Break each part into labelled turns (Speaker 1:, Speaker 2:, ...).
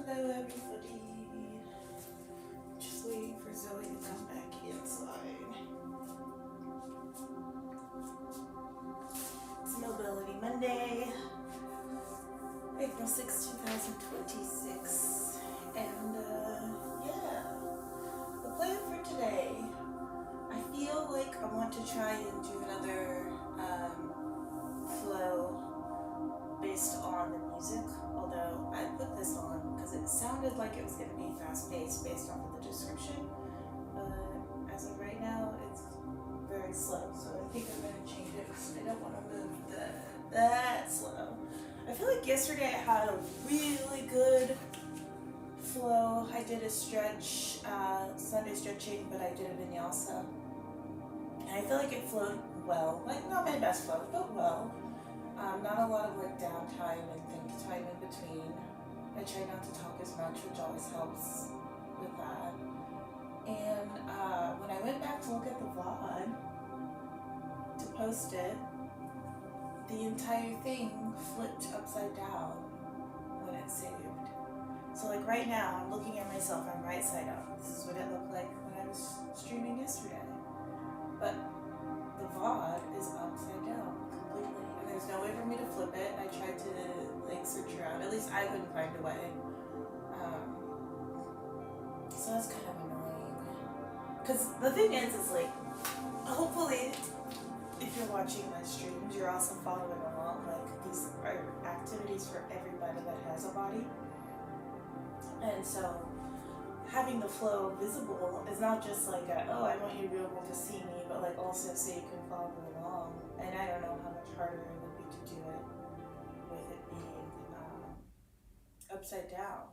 Speaker 1: Hello everybody. Just waiting for Zoe to come back inside. It's Mobility Monday, April 6, 2026. And yeah, the plan for today, I feel like I want to try and do another flow based on the music, although I put this on because it sounded like it was going to be fast-paced based off of the description, but as of right now it's very slow, so I think I'm going to change it because I don't want to move that slow. I feel like yesterday I had a really good flow. I did a stretch, Sunday stretching, but I did a vinyasa, and I feel like it flowed well, like not my best flow, but well. Not a lot of like downtime and think time in between. I try not to talk as much, which always helps with that. And when I went back to look at the VOD to post it, the entire thing flipped upside down when it saved. So like right now, I'm looking at myself, I'm right side up. This is what it looked like when I was streaming yesterday. But the VOD is upside down completely. There's no way for me to flip it. I tried to like search around. At least I couldn't find a way. So that's kind of annoying. Because the thing is like, hopefully, if you're watching my streams, you're also following along. Like these are activities for everybody that has a body. And so having the flow visible is not just like oh, I want you to be able to see me, but like also so you can follow along. And I don't know how much harder it would be to do it with it being upside down.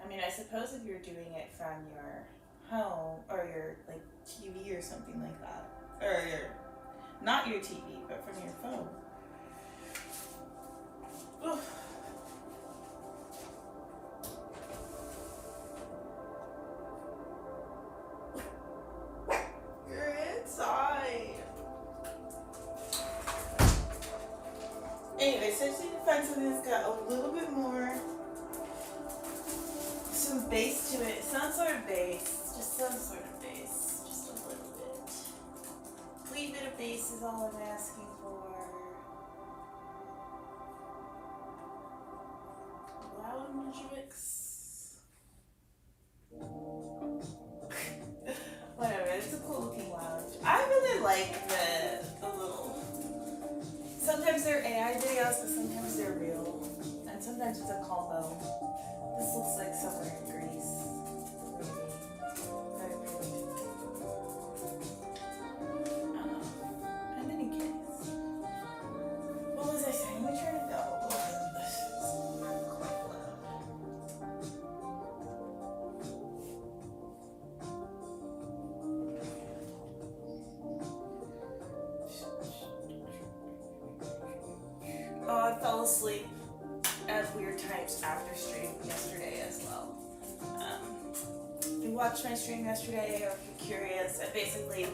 Speaker 1: I mean, I suppose if you're doing it from your home or your like TV or something like that, or not your TV, but from your phone. Ugh. Anyway, so I just need to find something that's got a little bit more, some bass to it. Some sort of bass, just some sort of bass, just a little bit. A wee bit of bass is all I'm asking for. Lounge mix. Whatever, it's a cool looking lounge. I really like the little. Sometimes they're AI videos, but sometimes they're real. And sometimes it's a combo. This looks like somewhere in Greece. Very pretty. In any case. What was I saying? We're trying to go. I fell asleep at weird times after stream yesterday as well. If you watched my stream yesterday, or if you're curious, I basically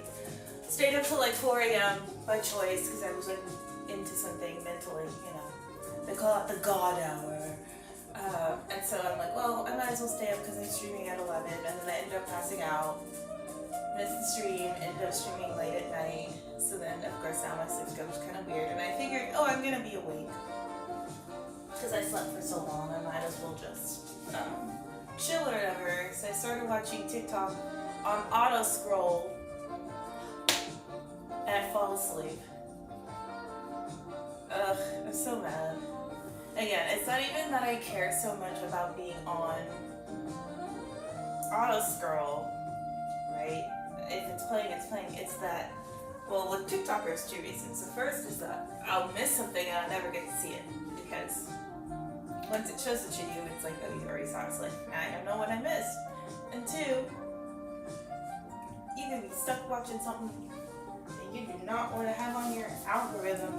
Speaker 1: stayed up till like 4 a.m. by choice because I was into something mentally, you know. They call it the God hour. And so I'm like, well, I might as well stay up because I'm streaming at 11, and then I ended up passing out, missed the stream, ended up streaming late at night. So then, of course, now my sleep schedule was kind of weird, and I figured, oh, I'm gonna be awake because I slept for so long. I might as well just chill or whatever. So I started watching TikTok on auto scroll, and I fall asleep. Ugh, I'm so mad. Again, it's not even that I care so much about being on auto scroll, right? If it's playing, it's playing. It's that. Well, with TikTok, there's two reasons. The first is that I'll miss something and I'll never get to see it because once it shows it to you, it's like, oh, you already saw it. It's like, now I don't know what I missed. And two, you can be stuck watching something that you do not want to have on your algorithm.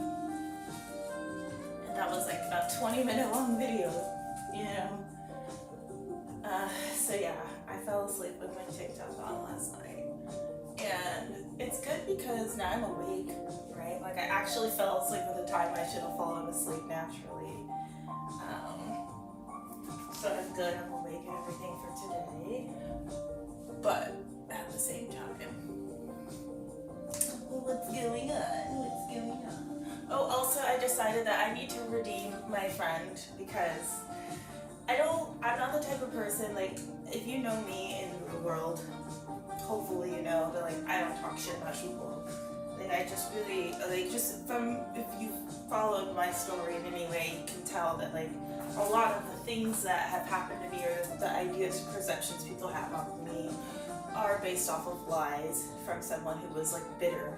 Speaker 1: And that was like a 20-minute long video, you know? So yeah, I fell asleep with my TikTok on last night. And it's good because now I'm awake, right? Like I actually fell asleep at the time I should have fallen asleep naturally. So I'm good, I'm awake and everything for today. But at the same time, what's going on? What's going on? Oh, also I decided that I need to redeem my friend because I'm not the type of person, like, if you know me in the world, hopefully you know that, like, I don't talk shit about people. Like, I just really, like, just from, if you followed my story in any way, you can tell that, like, a lot of the things that have happened to me or the ideas, perceptions people have of me are based off of lies from someone who was, like, bitter.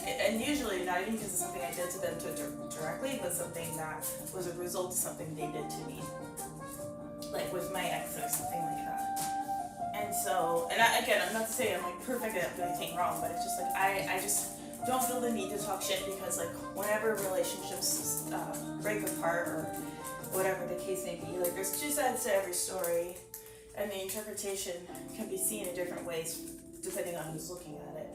Speaker 1: And usually not even because of something I did to them directly, but something that was a result of something they did to me, like with my ex or something like that. And so, and again, I'm not saying I'm like perfect at doing anything wrong, but it's just like I just don't feel the need to talk shit because, like, whenever relationships break apart or whatever the case may be, like, there's two sides to every story, and the interpretation can be seen in different ways depending on who's looking at it.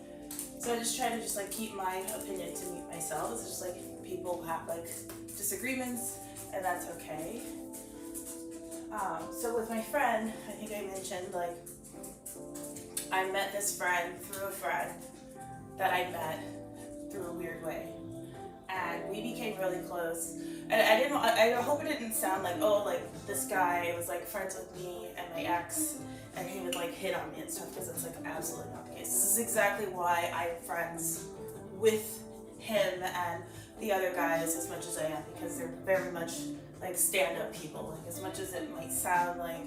Speaker 1: So I just try to just, like, keep my opinion to myself. It's just like people have, like, disagreements, and that's okay. So with my friend, I think I mentioned, like, I met this friend through a friend that I met through a weird way, and we became really close. And I hope it didn't sound like, oh, like, this guy was, like, friends with me and my ex, and he would, like, hit on me and stuff, because it's, like, absolutely not the case. This is exactly why I'm friends with him and the other guys as much as I am, because they're very much, like, stand-up people. Like, as much as it might sound like,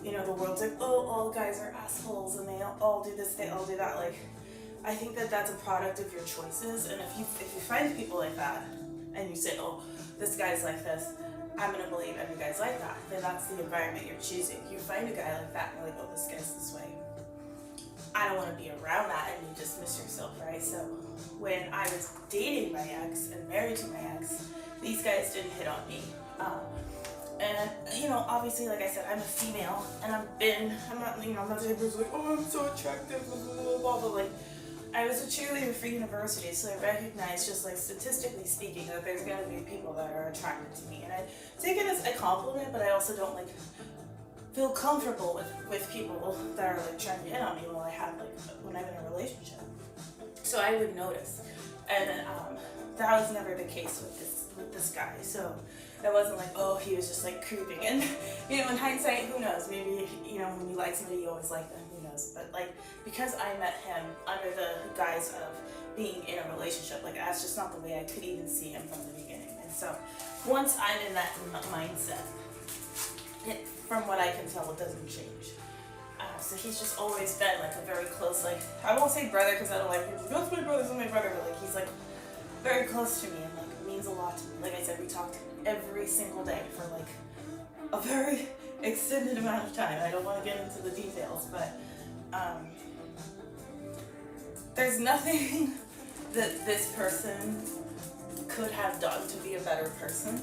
Speaker 1: you know, the world's like, oh, all guys are assholes and they all do this, they all do that. Like, I think that that's a product of your choices, and if you find people like that and you say, oh, this guy's like this, I'm gonna believe every guy's like that, then that's the environment you're choosing. You find a guy like that and you're like, oh, this guy's this way, I don't want to be around that, and you dismiss yourself, right? So when I was dating my ex and married to my ex, these guys didn't hit on me. And, you know, obviously, like I said, I'm a female, and I'm not the type of person like, oh, I'm so attractive, blah, blah, blah. Like, I was a cheerleader for university, so I recognize, just, like, statistically speaking, that there's going to be people that are attracted to me. And I take it as a compliment, but I also don't, like, feel comfortable with people that are, like, trying to hit on me when I'm in a relationship. So I would notice. And that was never the case with this guy. So it wasn't like, oh, he was just, like, creeping. And, you know, in hindsight, who knows? Maybe, you know, when you like somebody, you always like them. Who knows? But, like, because I met him under the guise of being in a relationship, like, that's just not the way I could even see him from the beginning. And so once I'm in that mindset, from what I can tell, it doesn't change. So he's just always been, like, a very close, like, I won't say brother because I don't like people. That's my brother, that's my brother. But, like, he's, like, very close to me and, like, means a lot to me. Like I said, we talked every single day for, like, a very extended amount of time. I don't want to get into the details, but there's nothing that this person could have done to be a better person.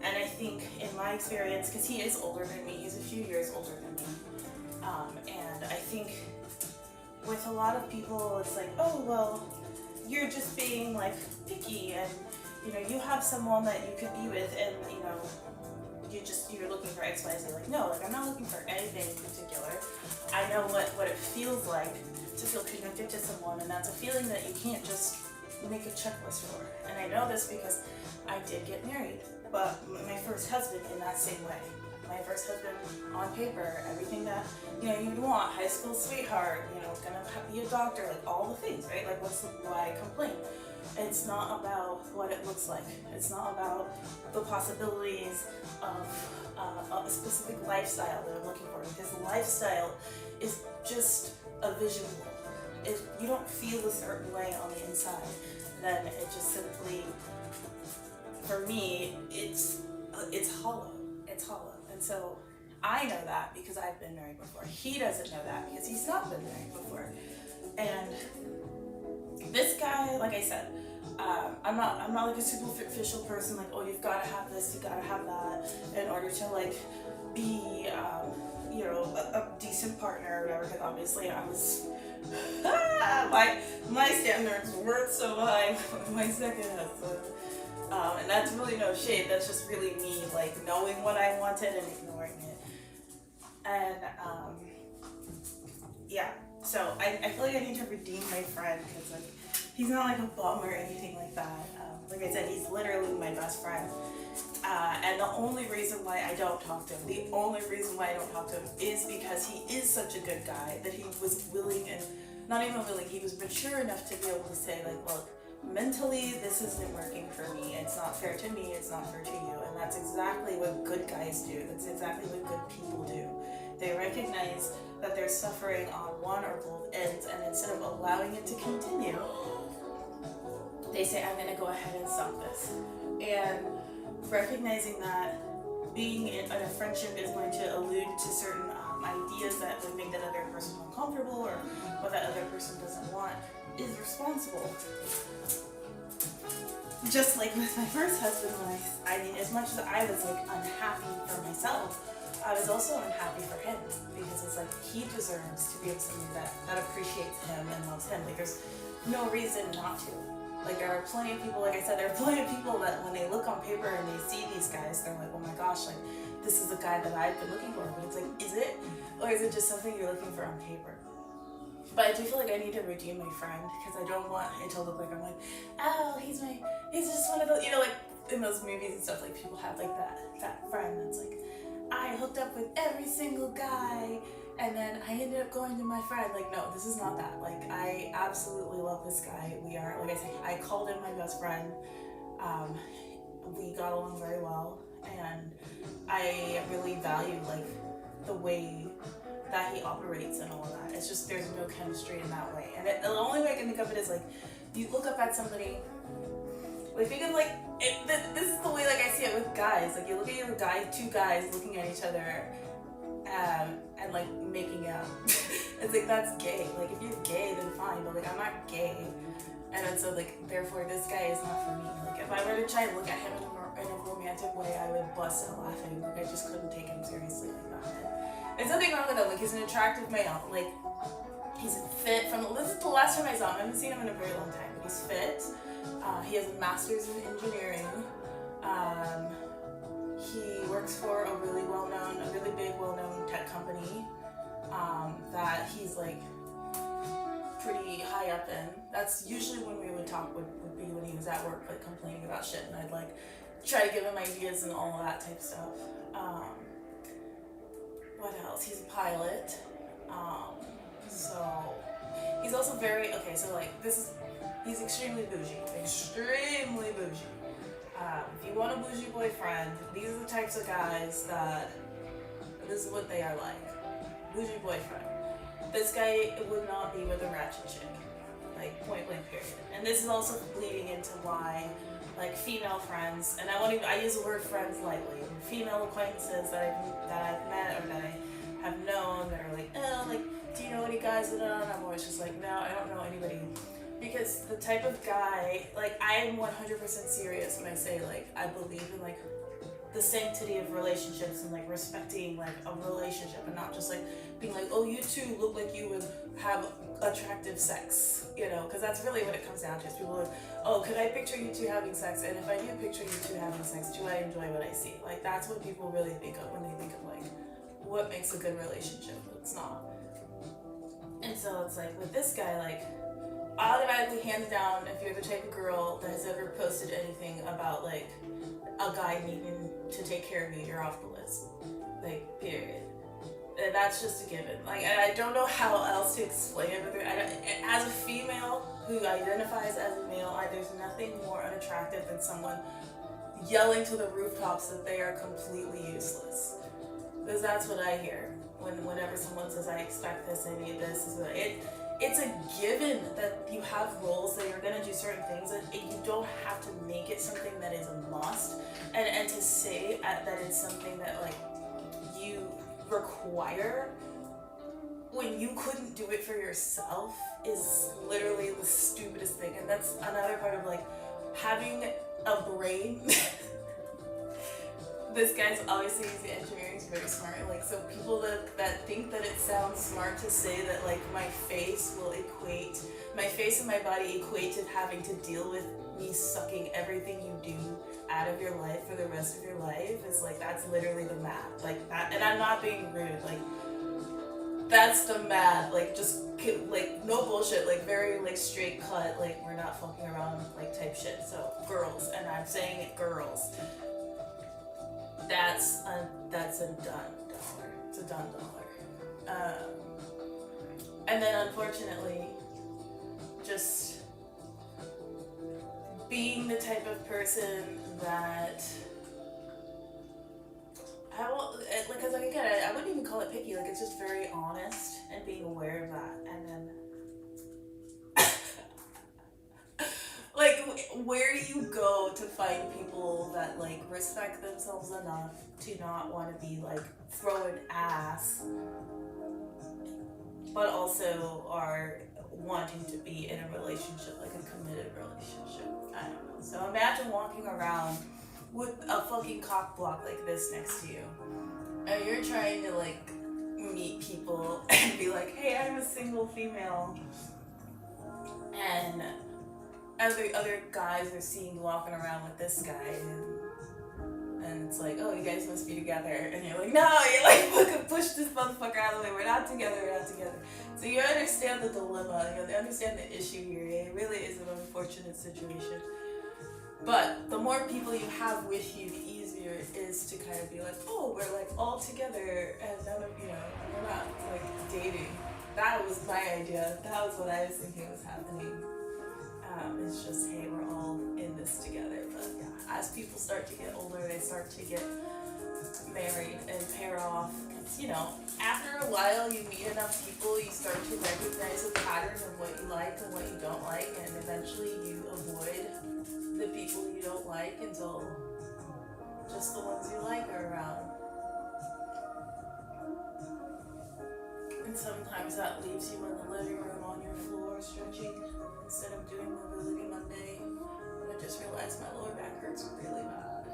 Speaker 1: And I think in my experience, because he is older than me, he's a few years older than me, and I think with a lot of people, it's like, oh, well, you're just being, like, picky, and, you know, you have someone that you could be with, and, you know, you're looking for X, Y, Z. Like, no, like, I'm not looking for anything in particular. I know what it feels like to feel connected to someone, and that's a feeling that you can't just make a checklist for. And I know this because I did get married, but my first husband in that same way. My first husband, on paper, everything that, you know, you'd want, high school sweetheart, you know, gonna be a doctor, like, all the things, right? Like, why I complain? It's not about what it looks like. It's not about the possibilities of a specific lifestyle that I'm looking for, because lifestyle is just a visual. If you don't feel a certain way on the inside, then it just simply, for me, it's hollow. It's hollow. And so I know that because I've been married before. He doesn't know that because he's not been married before. And this guy, like I said, I'm not like a superficial person, like, oh, you've got to have this, you've got to have that in order to, like, be, you know, a decent partner or whatever, because obviously I was, my standards weren't so high with my second husband. And that's really no shade. That's just really me, like, knowing what I wanted and ignoring it. And, yeah. So I feel like I need to redeem my friend because, like, he's not, like, a bum or anything like that. Like I said, he's literally my best friend. And the only reason why I don't talk to him, is because he is such a good guy that he was willing, and not even willing, he was mature enough to be able to say, like, look, mentally this isn't working for me. It's not fair to me, it's not fair to you. And that's exactly what good guys do. That's exactly what good people do. They recognize that they're suffering on one or both ends, and instead of allowing it to continue, they say, I'm gonna go ahead and stop this. And recognizing that being in a friendship is going to allude to certain ideas that would make that other person uncomfortable or what that other person doesn't want is responsible. Just like with my first husband, I mean, as much as I was like unhappy for myself, I was also unhappy for him because it's like he deserves to be with somebody that appreciates him and loves him. Like there's no reason not to. Like there are plenty of people, like I said, there are plenty of people that when they look on paper and they see these guys, they're like, oh my gosh, like this is the guy that I've been looking for. But it's like, is it? Or is it just something you're looking for on paper? But I do feel like I need to redeem my friend because I don't want it to look like I'm like, oh, he's just one of those, you know, like in those movies and stuff, like people have like that friend that's like, I hooked up with every single guy and then I ended up going to my friend. Like, no, this is not that. Like, I absolutely love this guy. We are, like I say, I called him my best friend. We got along very well, and I really value, like, the way that he operates and all of that. It's just, there's no chemistry in that way. And the only way I can think of it is, like, you look up at somebody, like, think of, like, this is the way, like, I see it with guys. Like, you look at your guy, two guys looking at each other, and like making out. It's like that's gay. Like if you're gay then fine, but like I'm not gay, and then so like therefore this guy is not for me. Like if I were to try to look at him in a romantic way, I would bust out laughing. Like I just couldn't take him seriously like that. There's nothing wrong with him. Like he's an attractive male. Like he's fit. This is the last time I saw him. I haven't seen him in a very long time. But he's fit. He has a master's in engineering. He works for a really big, well-known tech company that he's like pretty high up in. That's usually when we would talk would be when he was at work, like complaining about shit, and I'd like try to give him ideas and all of that type stuff. What else? He's a pilot. So he's also he's extremely bougie. Extremely bougie. If you want a bougie boyfriend, these are the types of guys this is what they are like. Bougie boyfriend. This guy would not be with a ratchet chick. Like, point blank period. And this is also bleeding into why, like, female friends, and I use the word friends lightly, female acquaintances that I've met or that I have known that are like, oh, like, do you know any guys that are? And I'm always just like, no, I don't know anybody. Because the type of guy, like, I am 100% serious when I say, like, I believe in, like, the sanctity of relationships and, like, respecting, like, a relationship and not just, like, being like, oh, you two look like you would have attractive sex, you know? Because that's really what it comes down to. Is people are like, oh, could I picture you two having sex? And if I do picture you two having sex, do I enjoy what I see? Like, that's what people really think of when they think of, like, what makes a good relationship. It's not. And so it's like, with this guy, like, automatically, hands down, if you're the type of girl that has ever posted anything about like a guy needing to take care of you, you're off the list. Like, period. And that's just a given. Like, and I don't know how else to explain it. As a female who identifies as a male, there's nothing more unattractive than someone yelling to the rooftops that they are completely useless. Because that's what I hear whenever someone says, I expect this, I need this. It's a given that you have roles that you're going to do certain things, and you don't have to make it something that is a must. And to say that it's something that, like, you require when you couldn't do it for yourself is literally the stupidest thing. And that's another part of, like, having a brain. This guy's obviously, he's engineering, he's very smart. Like, so people that think that it sounds smart to say that, like, my face and my body equate to having to deal with me sucking everything you do out of your life for the rest of your life, it's like, that's literally the math. Like that, and I'm not being rude, like, that's the math. Like, just, like, no bullshit, like, very, like, straight cut, like, we're not fucking around, like, type shit. So, girls, and I'm saying it, girls, that's a done dollar. It's a done dollar. And then, unfortunately, just being the type of person that I won't, like, cause like again, I wouldn't even call it picky. Like, it's just very honest and being aware of that, and then like, where do you go to find people that like respect themselves enough to not want to be like throwing ass, but also are wanting to be in a relationship, like a committed relationship? I don't know. So imagine walking around with a fucking cock block like this next to you, and you're trying to like meet people and be like, hey, I'm a single female, and other guys are seen walking around with this guy, and it's like, oh, you guys must be together, and you're like, no, you're like, fucking push this motherfucker out of the way, we're not together. So you understand the dilemma, you understand the issue here. It really is an unfortunate situation. But the more people you have with you, the easier it is to kind of be like, oh, we're like all together, and none of, we're not like dating. That was my idea. That was what I was thinking was happening. It's just, hey, we're all in this together. But yeah, as people start to get older, they start to get married and pair off. After a while, you meet enough people, you start to recognize a pattern of what you like and what you don't like, and eventually you avoid the people you don't like until just the ones you like are around. And sometimes that leaves you in the living room on your floor stretching instead of doing Mobility Monday. And I just realized my lower back hurts really bad.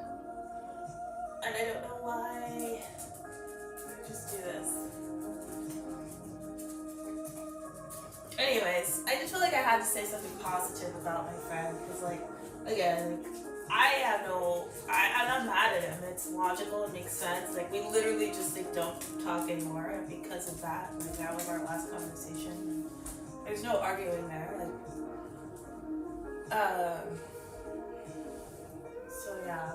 Speaker 1: And I don't know why. I just do this. Anyways, I just feel like I had to say something positive about my friend, because like, again, I'm not mad at him. It's logical, it makes sense. Like, we literally just like don't talk anymore, and because of that, like, that was our last conversation. There's no arguing there. So yeah.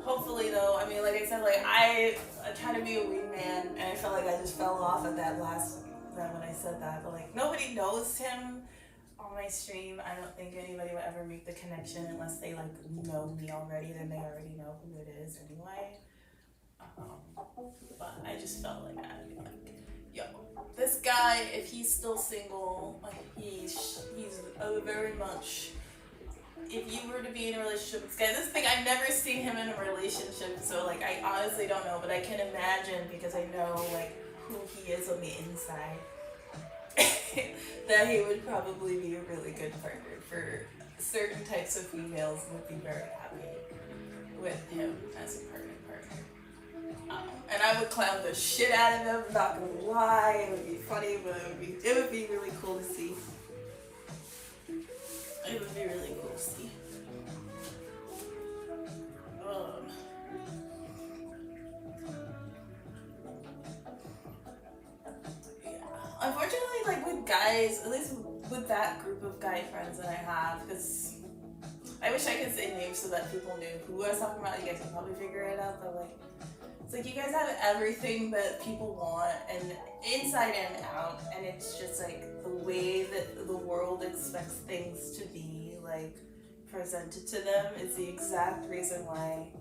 Speaker 1: Hopefully though, I mean, like I said, like I try to be a wingman, and I felt like I just fell off at that when I said that, but like nobody knows him on my stream. I don't think anybody would ever make the connection unless they like know me already, then they already know who it is anyway. But I just felt like I'd be like, yo, this guy, if he's still single, like he's very much, if you were to be in a relationship with this guy, this thing, I've never seen him in a relationship, so like I honestly don't know, but I can imagine, because I know like who he is on the inside, that he would probably be a really good partner for certain types of females, would be very happy with him as a partner. And I would clown the shit out of him, I'm not gonna lie, it would be funny, but it would be really cool to see. It would be really cool to see. Yeah. Unfortunately, like with guys, at least with that group of guy friends that I have, because I wish I could say names so that people knew who I was talking about. You guys can probably figure it out, but like, it's like you guys have everything that people want, and inside and out, and it's just like the way that the world expects things to be like presented to them is the exact reason why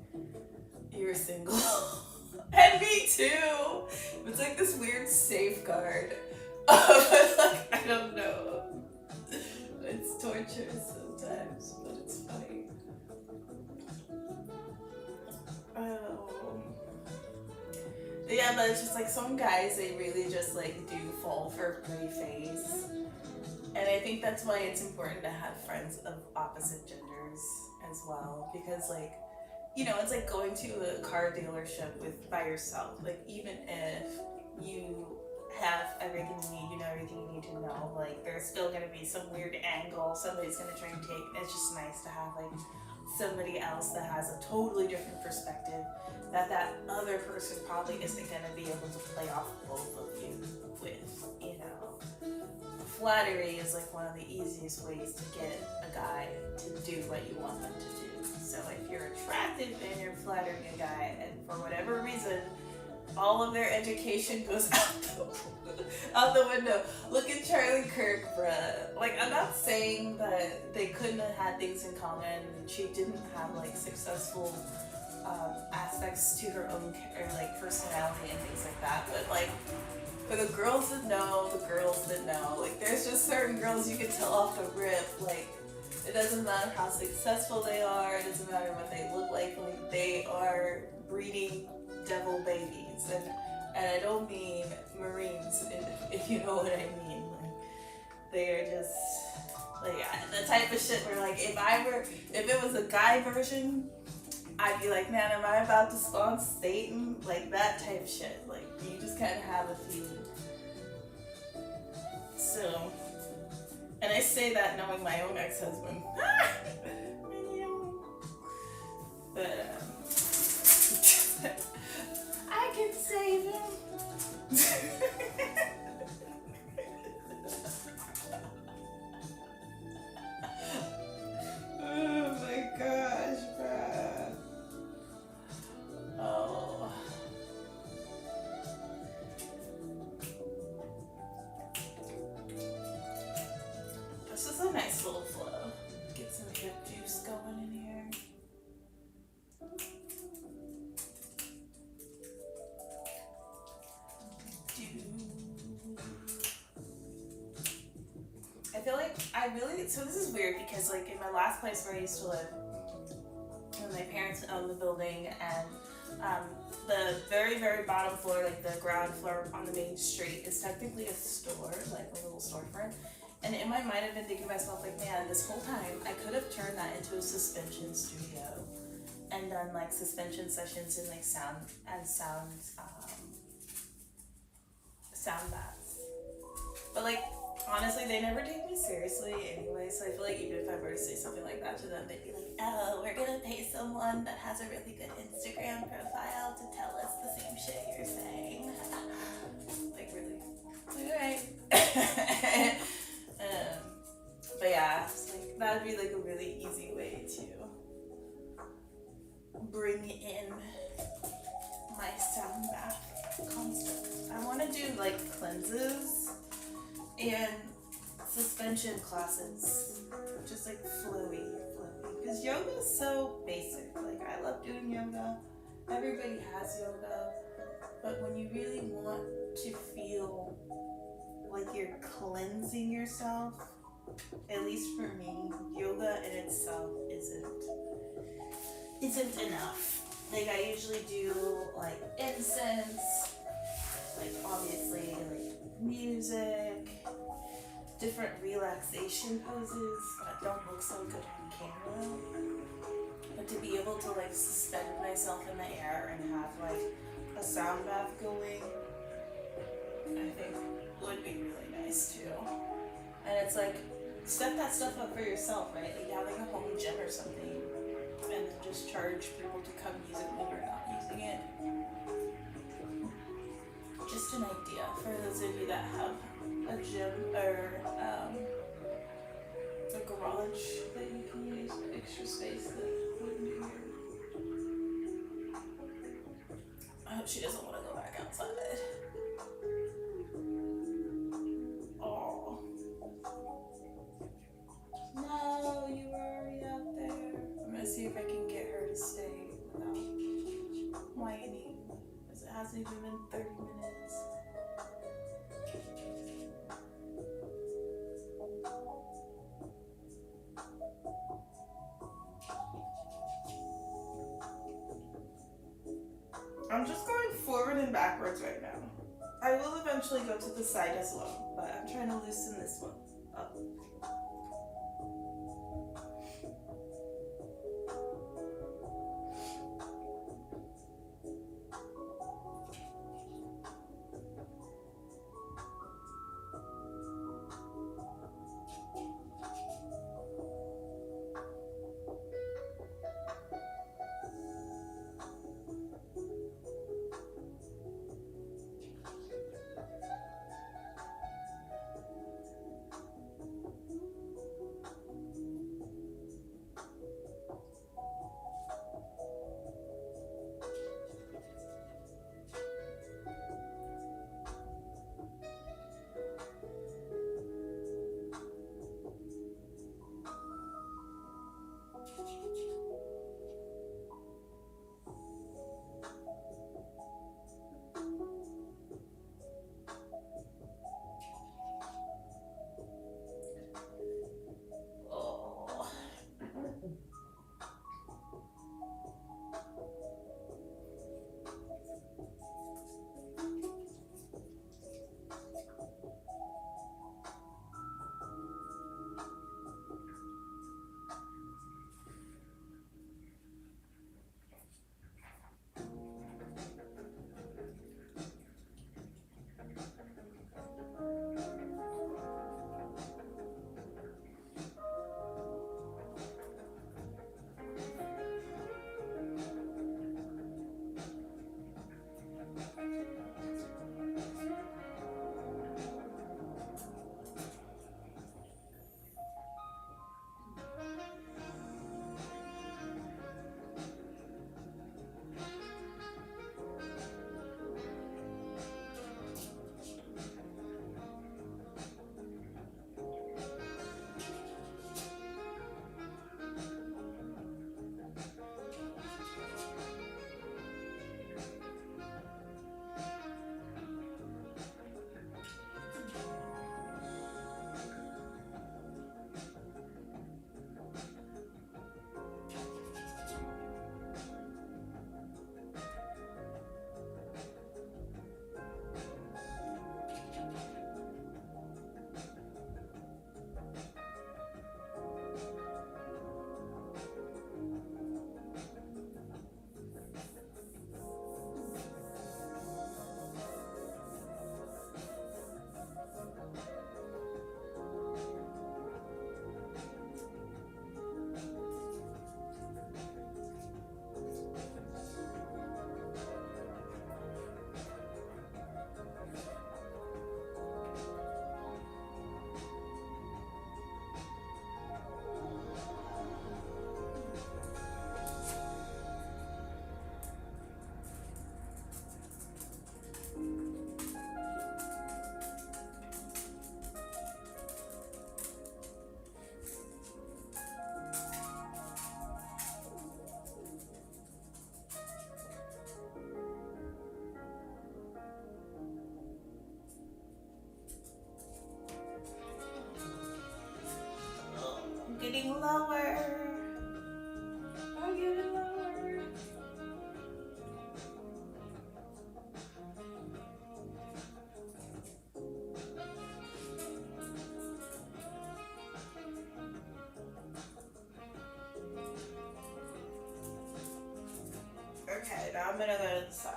Speaker 1: you're single. And me too. It's like this weird safeguard. Like, I don't know. It's torturous sometimes, but it's funny. Yeah, but it's just like some guys, they really just like do fall for pretty face. And I think that's why it's important to have friends of opposite genders as well. Because like, it's like going to a car dealership by yourself. Like, even if you have everything you need, you know everything you need to know, like there's still gonna be some weird angle somebody's gonna try and take. It's just nice to have like somebody else that has a totally different perspective that other person probably isn't going to be able to play off both of you with, you know. Flattery is like one of the easiest ways to get a guy to do what you want them to do. So if you're attractive and you're flattering a guy, and for whatever reason, all of their education goes out the window. Look at Charlie Kirk, bruh. Like, I'm not saying that they couldn't have had things in common. She didn't have like successful aspects to her own like personality and things like that. But like, for the girls that know, the girls that know, like, there's just certain girls you can tell off the rip. Like, it doesn't matter how successful they are. It doesn't matter what they look like. Like, they are breeding devil babies, and I don't mean Marines, if you know what I mean. Like, they are just like the type of shit where, like, if it was a guy version, I'd be like, man, am I about to spawn Satan? Like, that type of shit. Like, you just kind of have a feeling. So, and I say that knowing my own ex-husband. But I can save him. Oh my gosh, bruh. Oh. This is a nice little flow. Get some hip juice going in here. I feel like so this is weird because, like, in my last place where I used to live, my parents owned the building, and the very, very bottom floor, like the ground floor on the main street, is technically a store, like a little storefront. And in my mind, I've been thinking to myself, like, man, this whole time I could have turned that into a suspension studio and done like suspension sessions and like sound baths. But like, honestly, they never take me seriously anyway, so I feel like even if I were to say something like that to them, they'd be like, oh, we're gonna pay someone that has a really good Instagram profile to tell us the same shit you're saying. Like, really? Alright. But yeah, it's like, that'd be like a really easy way to bring in my sound bath concept. I want to do like cleanses and suspension classes, just like flowy, because yoga is so basic. Like, I love doing yoga, everybody has yoga, but when you really want to feel like you're cleansing yourself, at least for me, yoga in itself isn't enough. Like, I usually do like incense, like obviously like music, different relaxation poses that don't look so good on camera, but to be able to like suspend myself in the air and have like a sound bath going, I think would be really nice too. And it's like, set that stuff up for yourself, right? Like having a home gym or something, and then just charge people to come use it when you're not using it. Just an idea for those of you that have a gym or a garage that you can use, extra space that wouldn't be weird. I hope she doesn't want to go back outside. Oh. No, you were already out there. I'm gonna see if I can get her to stay without whining, because it hasn't even been 30 minutes. I'm just going forward and backwards right now. I will eventually go to the side as well, but I'm trying to loosen this one up. Okay, now I'm gonna go to the side.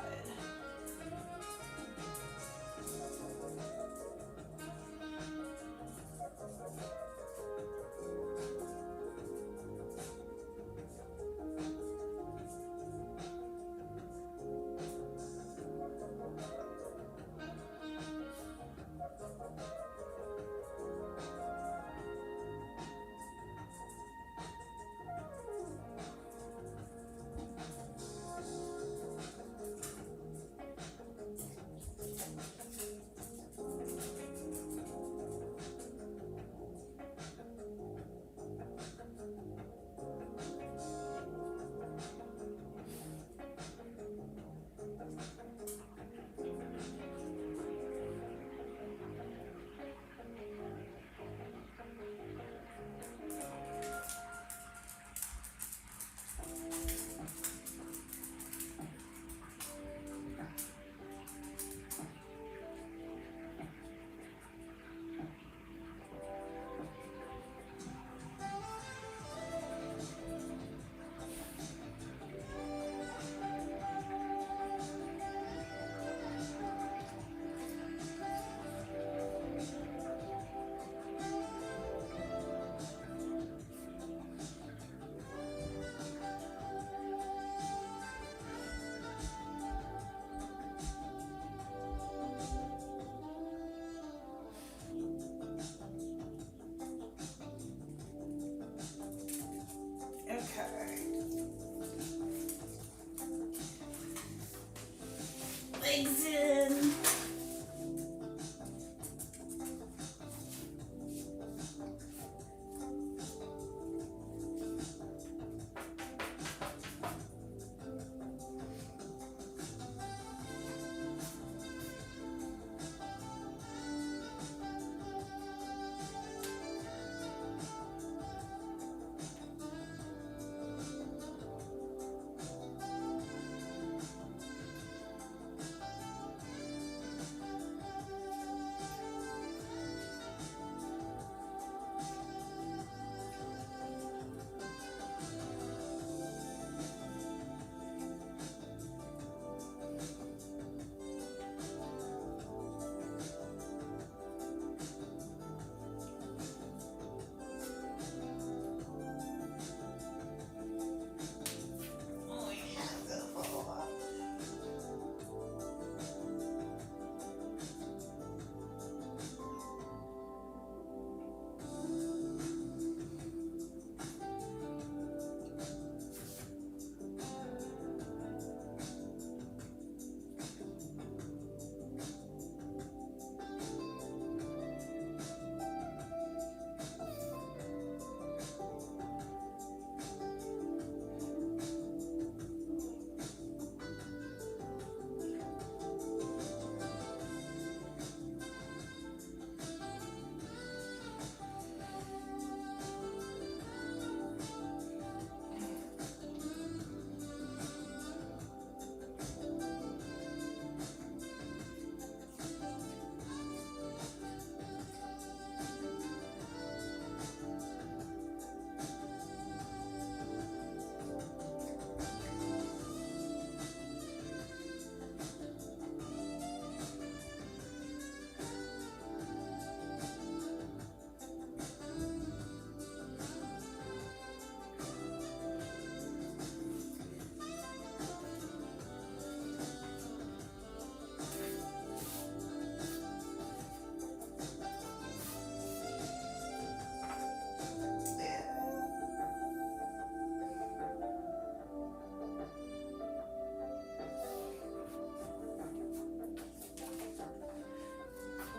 Speaker 1: Okay. Legs in.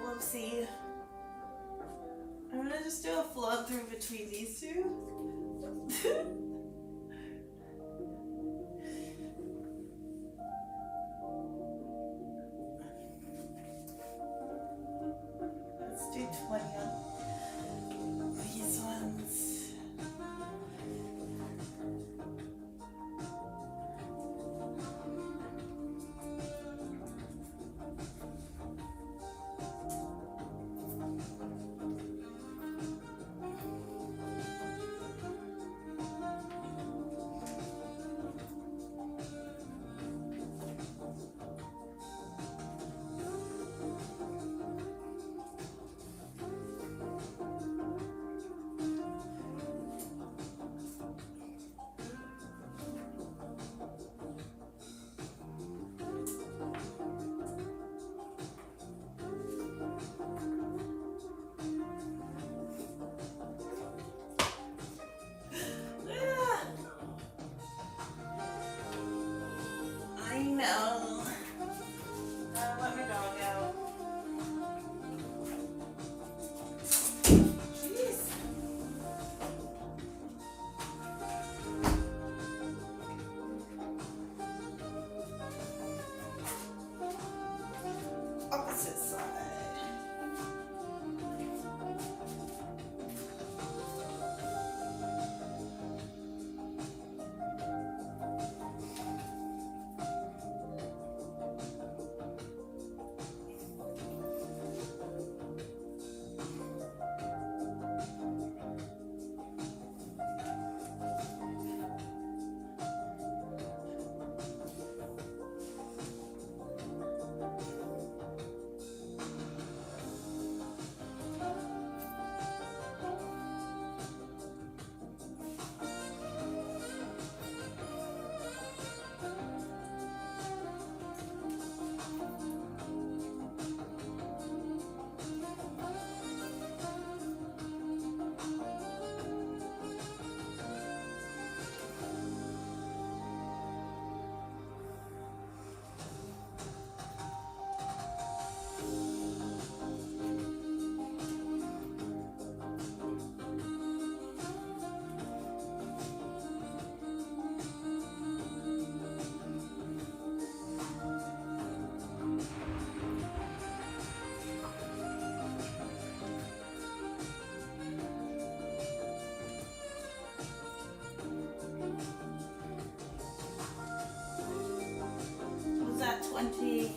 Speaker 1: Whoopsie. I'm gonna just do a flow through between these two. Let's do 20 on these ones. No. Let my dog out. Jeez. Opposite side. Was that 20?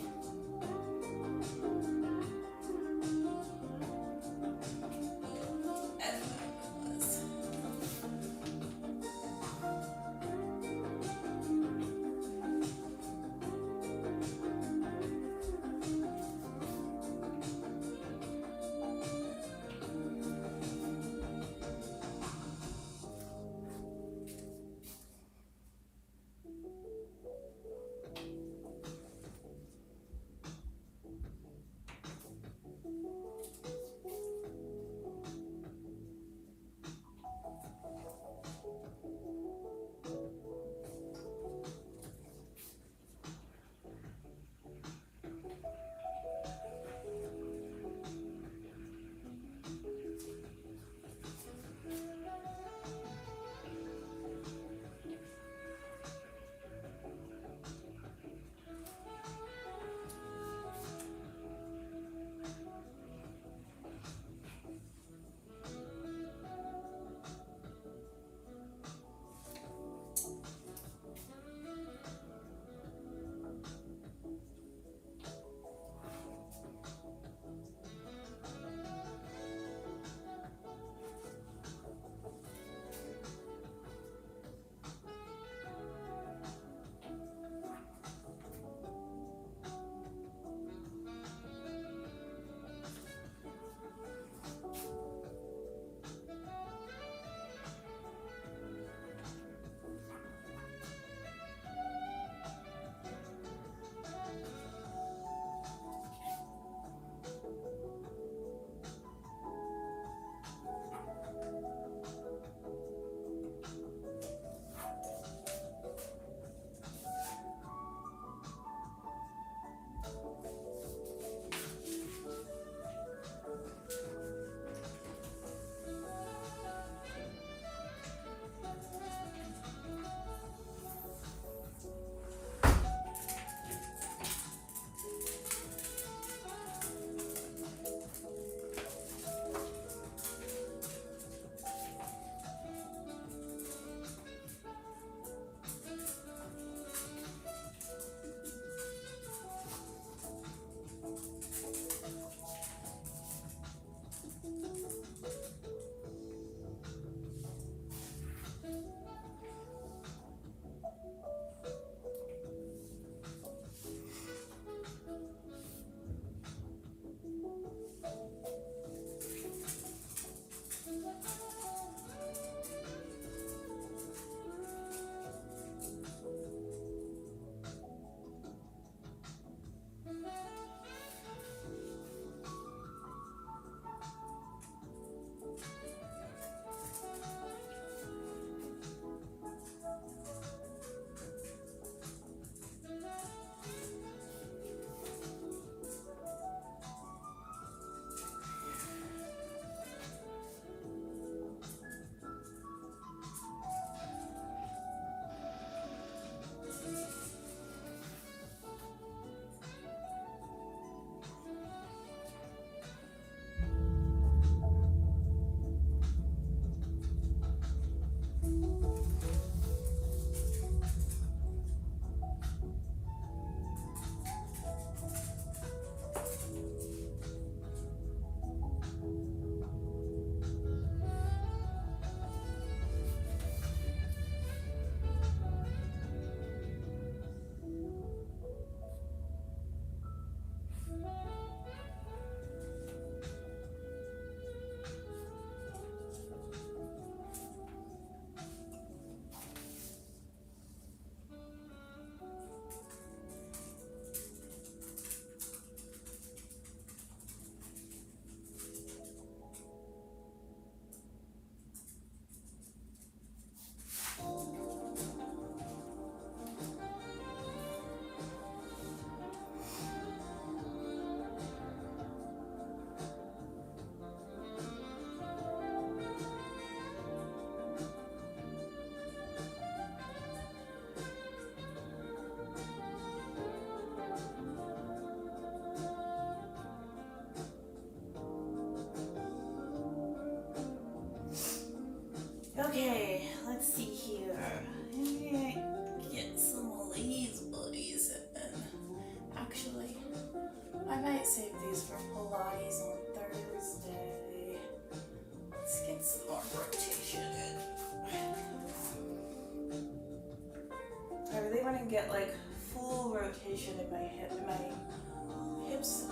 Speaker 1: trying to get like full rotation in my hips,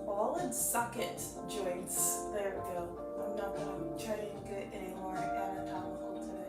Speaker 1: ball and socket joints. There we go. I'm not gonna try to get any more anatomical today.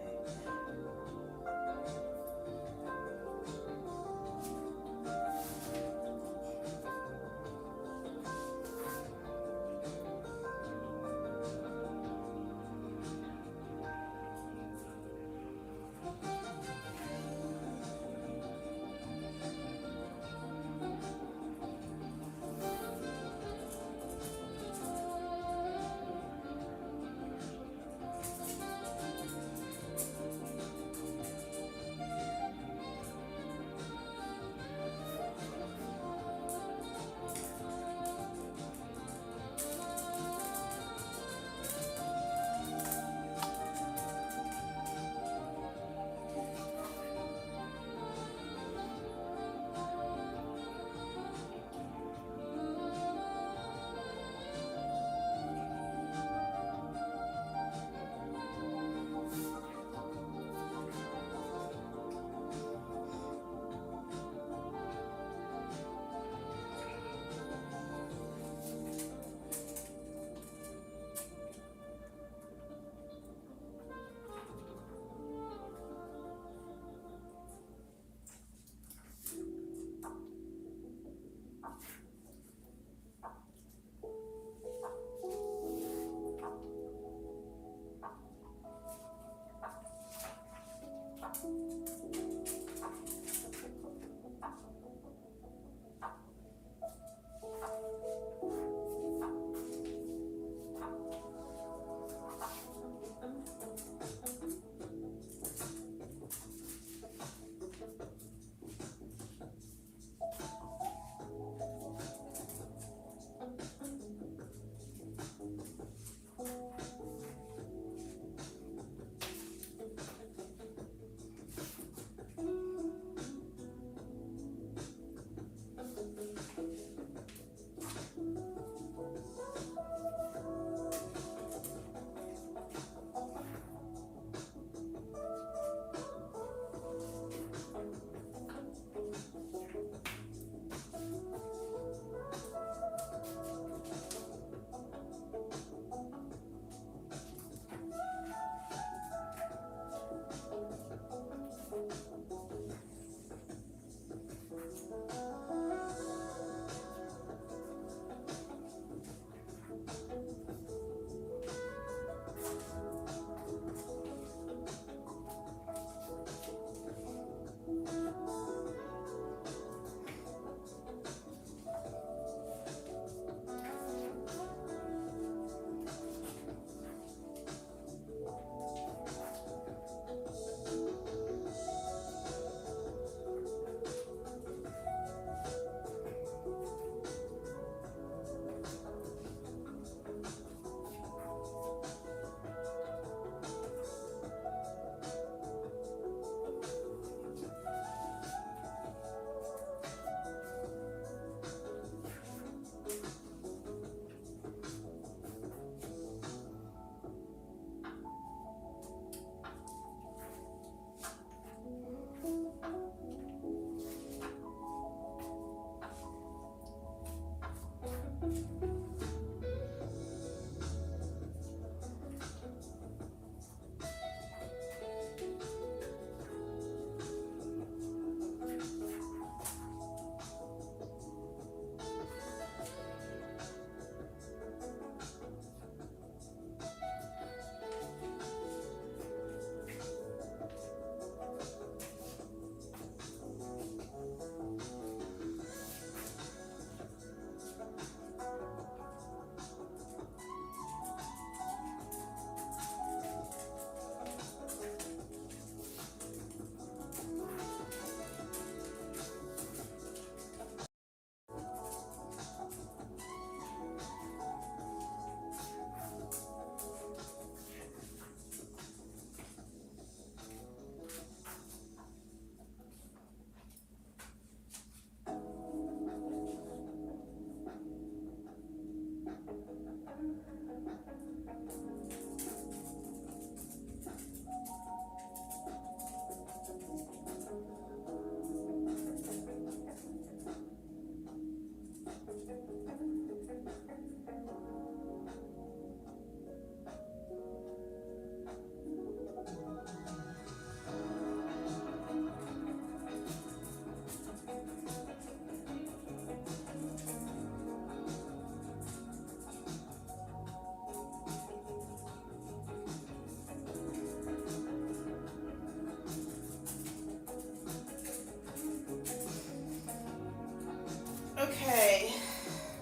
Speaker 1: Okay,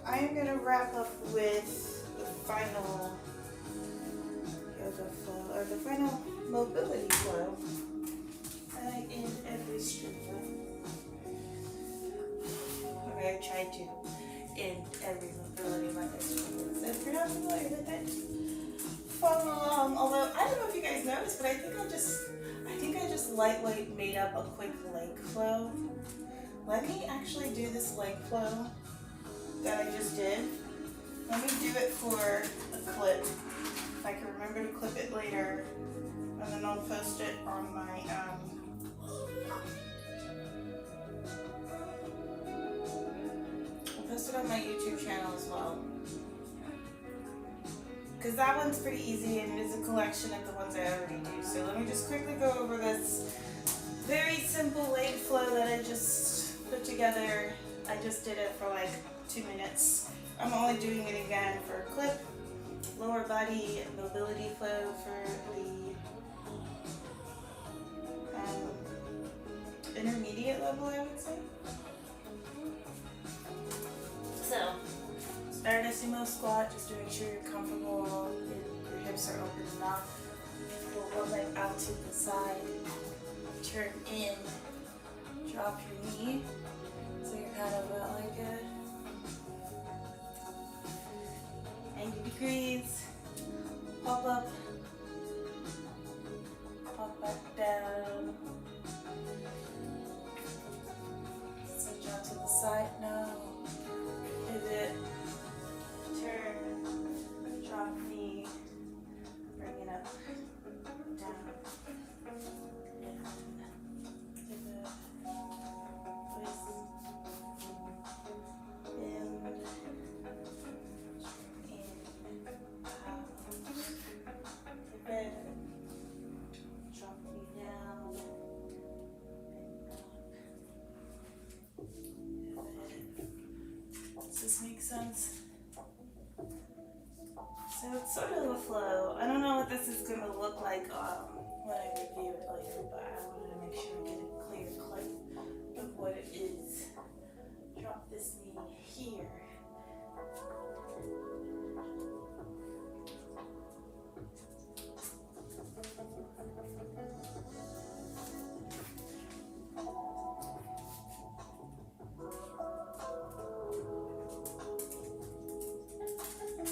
Speaker 1: I am gonna wrap up with the final yoga flow, or the final mobility flow. I end every stream. Okay, I try to end every mobility like this. So if you're not familiar with it, follow along. Although I don't know if you guys noticed, but I think I just lightweight made up a quick leg flow. Let me actually do this leg flow that I just did. Let me do it for a clip. If I can remember to clip it later, and then I'll post it on my I'll post it on my YouTube channel as well. Because that one's pretty easy and it is a collection of the ones I already do. So let me just quickly go over this very simple leg flow that I just put together. I just did it for like 2 minutes. I'm only doing it again for a clip. Lower body mobility flow for the intermediate level, I would say. So, start a sumo squat, just to make sure you're comfortable, your hips are open enough. Pull one leg out to the side, turn in, drop your knee, so you're kind of about like a 90 degrees, pop up, pop back down, switch out to the side now, pivot, turn, drop knee, bring it up, down, and pivot, twist, in, pivot, drop knee down, and up, pivot. Does this make sense? So it's sort of a flow. I don't know what this is going to look like when I review it later, but I wanted to make sure I get a clear clip of what it is. Drop this knee here.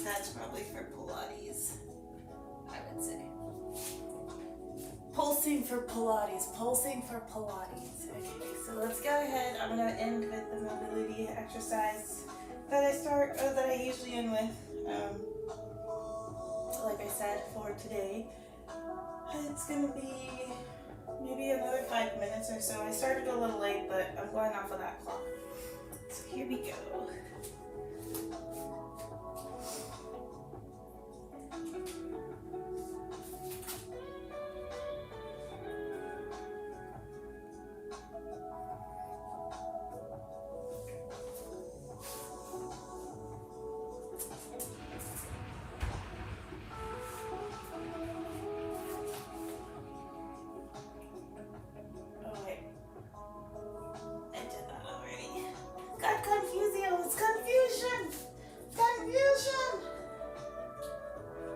Speaker 1: That's probably for Pilates, I would say. Pulsing for Pilates, pulsing for Pilates. Okay, so let's go ahead. I'm gonna end with the mobility exercise that I usually end with. Like I said, for today, it's gonna be maybe another 5 minutes or so. I started a little late, but I'm going off of that clock. So here we go.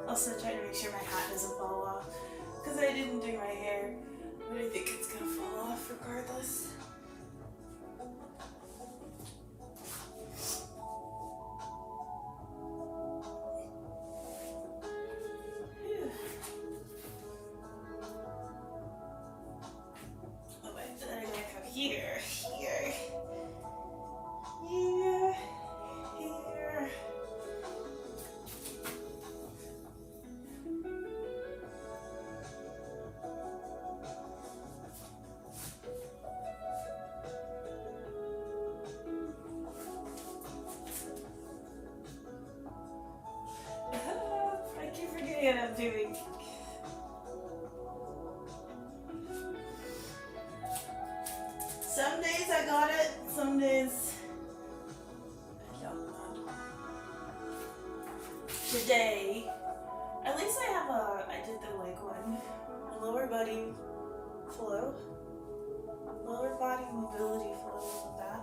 Speaker 1: Also try to make sure my hat doesn't fall off, because I didn't do my hair, but I think it's gonna fall off regardless. Oh wait, then I'm gonna come here, here, here, here. I keep forgetting what I'm doing. Some days I got it, some days I don't know. Today, at least I did the leg one, a lower body flow, lower body mobility flow with that.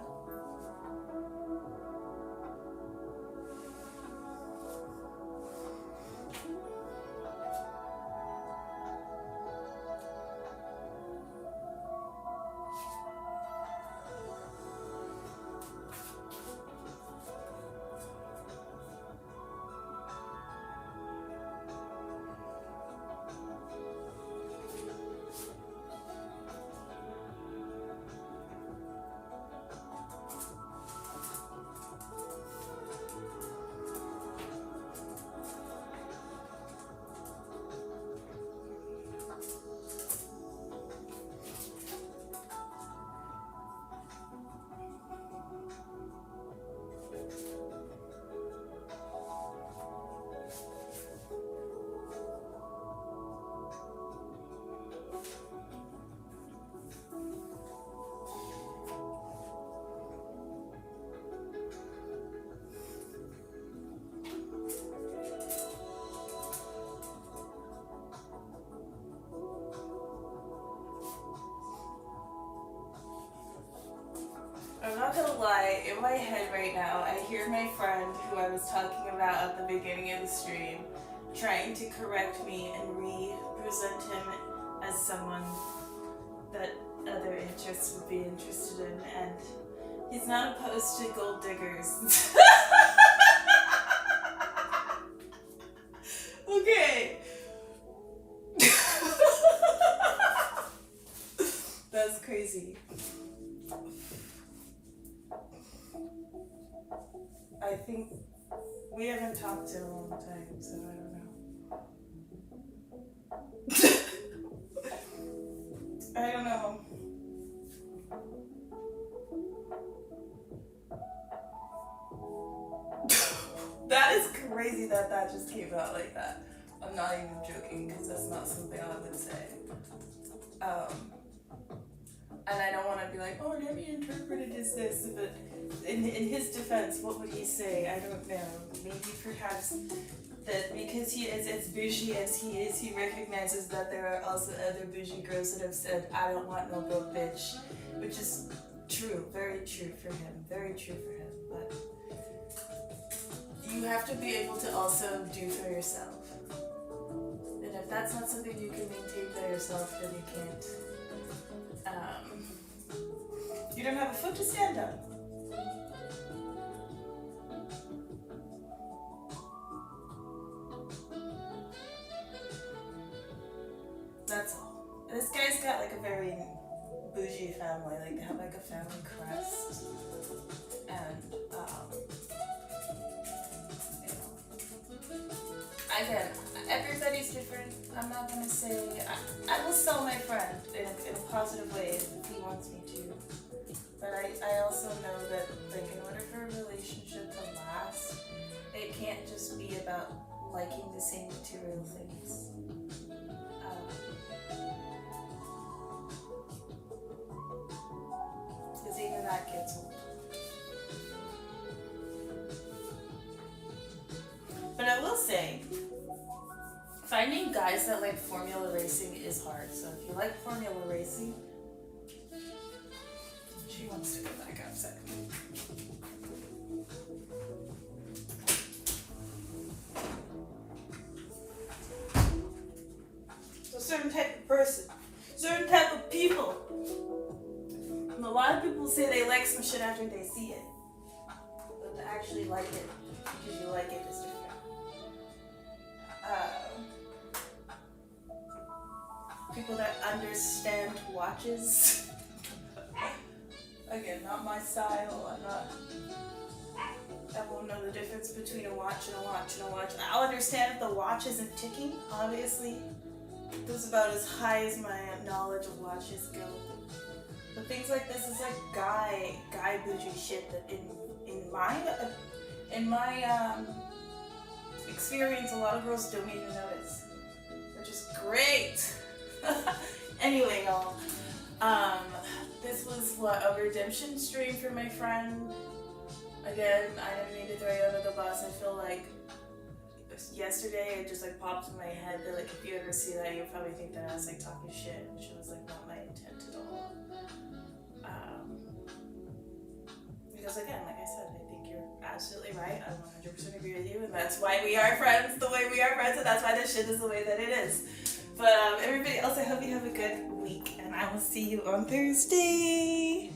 Speaker 1: not gonna lie, in my head right now, I hear my friend who I was talking about at the beginning of the stream trying to correct me and represent him as someone that other interests would be interested in, and he's not opposed to gold diggers. Okay. That's crazy. I think we haven't talked in a long time, so I don't know. I don't know. That is crazy that just came out like that. I'm not even joking because that's not something I would say. And I don't want to be like, oh, Nemi interpreted as this, but in his defense, what would he say? I don't know. Maybe perhaps that because he is as bougie as he is, he recognizes that there are also other bougie girls that have said, I don't want no broke bitch. Which is true, very true for him, very true for him. But you have to be able to also do for yourself. And if that's not something you can maintain by yourself, then you can't. You don't have a foot to stand on. That's all. This guy's got like a very bougie family. Like they have like a family crest. And again, everybody's different. I'm not gonna say I will sell my friend in a positive way if he wants me to. But I also know that like in order for a relationship to last, it can't just be about liking the same material things. Because even that gets old. But I will say, finding guys that like formula racing is hard. So if you like formula racing, she wants to go back outside. So certain type of person, certain type of people. And a lot of people say they like some shit after they see it. But to actually like it, because you like it is different. People that understand watches. Again, not my style. I won't know the difference between a watch and a watch and a watch. I'll understand if the watch isn't ticking, obviously. That's about as high as my knowledge of watches go. But things like this is like guy bougie shit that in my experience, a lot of girls don't even notice. Which is great. Anyway, y'all. This was a redemption stream for my friend. Again, I didn't mean to throw you under the bus. I feel like yesterday it just like popped in my head that like if you ever see that, you'll probably think that I was like talking shit, which was like not my intent at all. Because again, like I said, I think you're absolutely right. I 100% agree with you, and that's why we are friends the way we are friends, and that's why this shit is the way that it is. But everybody else, I hope you have a good week, and I will see you on Thursday.